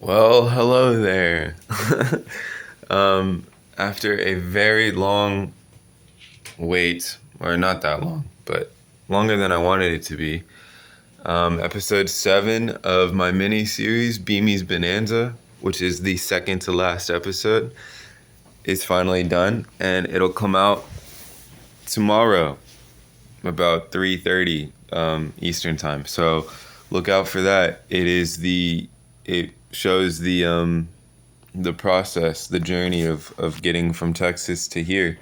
Well, hello there. After a very long wait, or not that long, but longer than I wanted it to be, episode 7 of my mini-series, Beami's Bonanza, which is the second to last episode, is finally done, and it'll come out tomorrow about 3:30 Eastern time. So look out for that. It shows the process, the journey of getting from Texas to here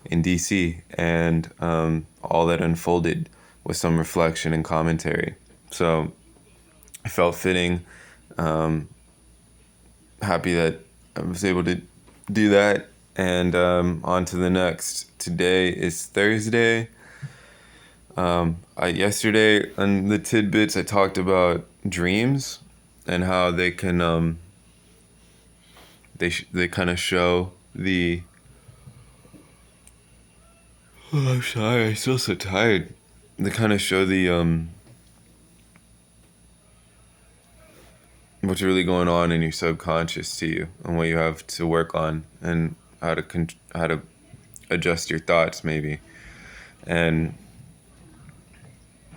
in DC, and all that unfolded with some reflection and commentary. So I felt fitting, happy that I was able to do that, and on to the next. Today is Thursday. Yesterday on the Tidbits, I talked about dreams and how they can they kind of show the. Oh, I'm sorry, I feel so tired. They kind of show the what's really going on in your subconscious to you and what you have to work on and how to adjust your thoughts maybe. And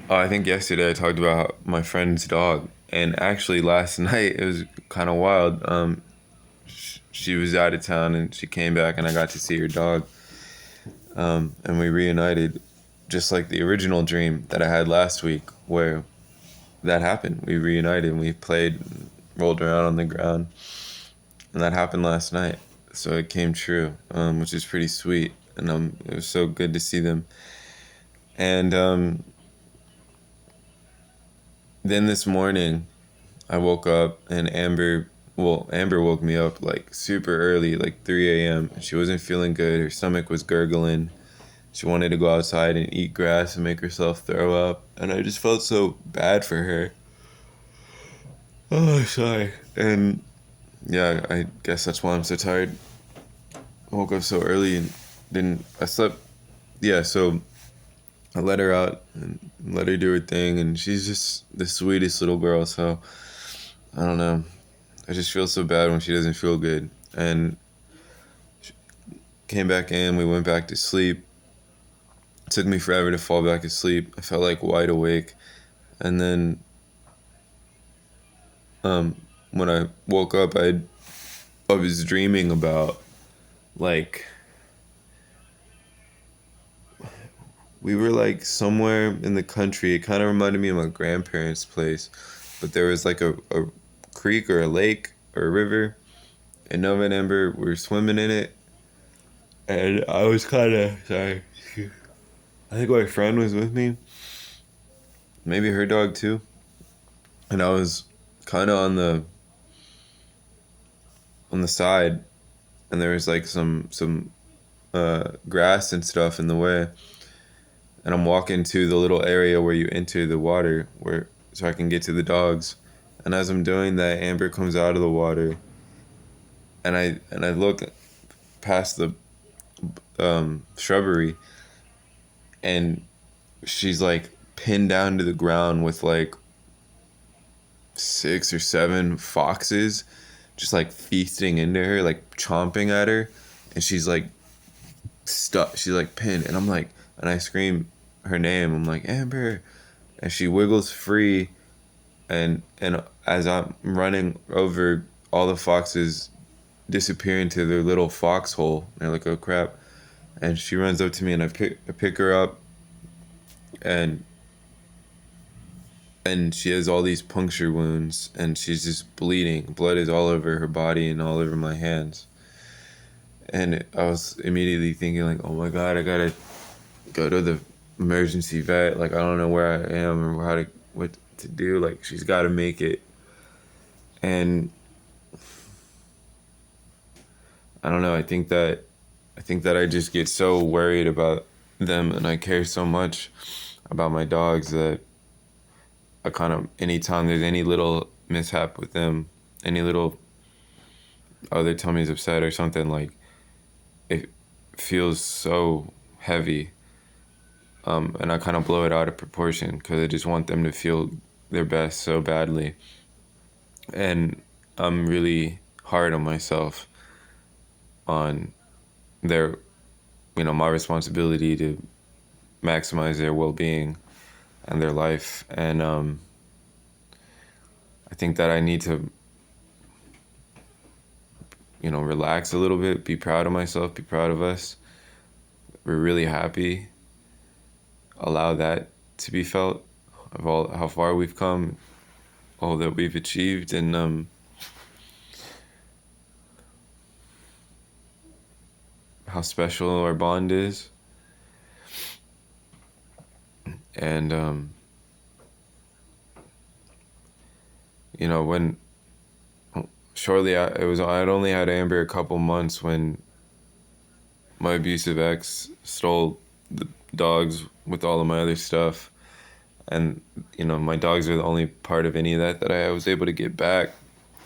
I think yesterday I talked about my friend's dog, and actually last night it was kind of wild. She was out of town and she came back, and I got to see her dog. And we reunited, just like the original dream that I had last week, where that happened. We reunited and we played, rolled around on the ground, and that happened last night. So it came true, which is pretty sweet, and it was so good to see them. And then this morning, I woke up and Amber woke me up like super early, like 3 a.m. She wasn't feeling good. Her stomach was gurgling. She wanted to go outside and eat grass and make herself throw up. And I just felt so bad for her. Oh, sorry. And yeah, I guess that's why I'm so tired. I woke up so early and I slept. Yeah, so I let her out and let her do her thing. And she's just the sweetest little girl. So I don't know. I just feel so bad when she doesn't feel good. And she came back in. We went back to sleep. It took me forever to fall back asleep. I felt like wide awake. And then when I woke up, I was dreaming about, like, we were like somewhere in the country. It kind of reminded me of my grandparents' place, but there was like a creek or a lake or a river, and Nova and Amber were swimming in it, and I was kind of sorry. I think my friend was with me, maybe her dog too, and I was kind of on the side, and there was like some grass and stuff in the way, and I'm walking to the little area where you enter the water, where so I can get to the dogs. And as I'm doing that, Amber comes out of the water, and I look past the shrubbery, and she's like pinned down to the ground with like 6 or 7 foxes, just like feasting into her, like chomping at her, and she's like stuck. She's like pinned, and I'm like, and I scream her name. I'm like, Amber, and she wiggles free, and as I'm running over, all the foxes disappear into their little foxhole. They're like, oh crap, and she runs up to me, and I pick her up, and she has all these puncture wounds, and she's just bleeding. Blood is all over her body and all over my hands. And I was immediately thinking like, oh my god, I gotta go to the emergency vet. Like, I don't know where I am or what to do. Like, she's got to make it. And I don't know. I think that I just get so worried about them, and I care so much about my dogs that I kind of, anytime there's any little mishap with them, any little, oh, their tummy's upset or something, like, it feels so heavy. And I kind of blow it out of proportion because I just want them to feel their best so badly. And I'm really hard on myself on their, my responsibility to maximize their well-being and their life. And I think that I need to, relax a little bit, be proud of myself, be proud of us. We're really happy. Allow that to be felt of all how far we've come, all that we've achieved, and how special our bond is. And when shortly I'd only had Amber a couple months when my abusive ex stole the dogs with all of my other stuff. And my dogs are the only part of any of that I was able to get back.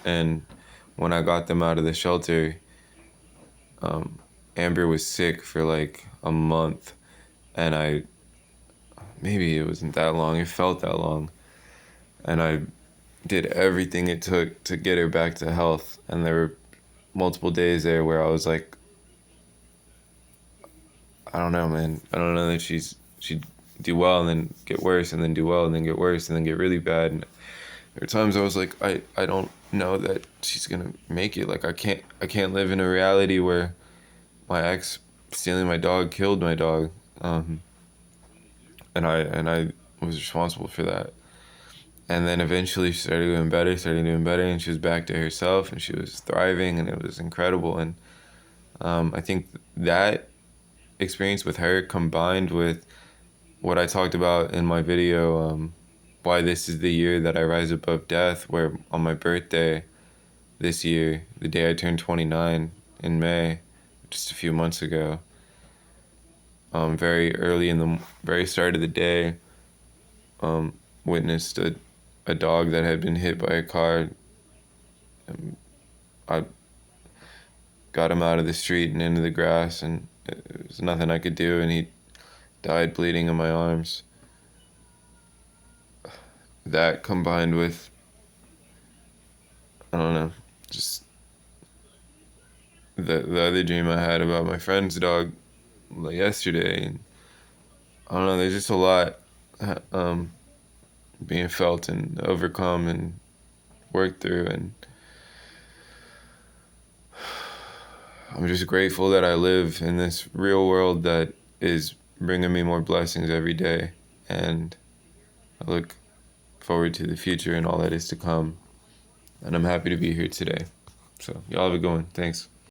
And when I got them out of the shelter, Amber was sick for like a month, and maybe it wasn't that long, it felt that long, and I did everything it took to get her back to health. And there were multiple days there where I was like, I don't know, man. I don't know that she'd do well and then get worse, and then do well and then get worse and then get really bad. And there were times I was like, I don't know that she's gonna make it. Like I can't live in a reality where my ex stealing my dog killed my dog, and I was responsible for that. And then eventually she started doing better, and she was back to herself, and she was thriving, and it was incredible. And I think that experience with her, combined with what I talked about in my video, why this is the year that I rise above death, where on my birthday this year, the day I turned 29 in May, just a few months ago, very early in the very start of the day, witnessed a dog that had been hit by a car. I got him out of the street and into the grass, and there was nothing I could do, and he died bleeding in my arms. That combined with, I don't know, just the other dream I had about my friend's dog like yesterday. And I don't know, there's just a lot being felt and overcome and worked through, and I'm just grateful that I live in this real world that is bringing me more blessings every day, and I look forward to the future and all that is to come, and I'm happy to be here today. So y'all have a good one. Thanks.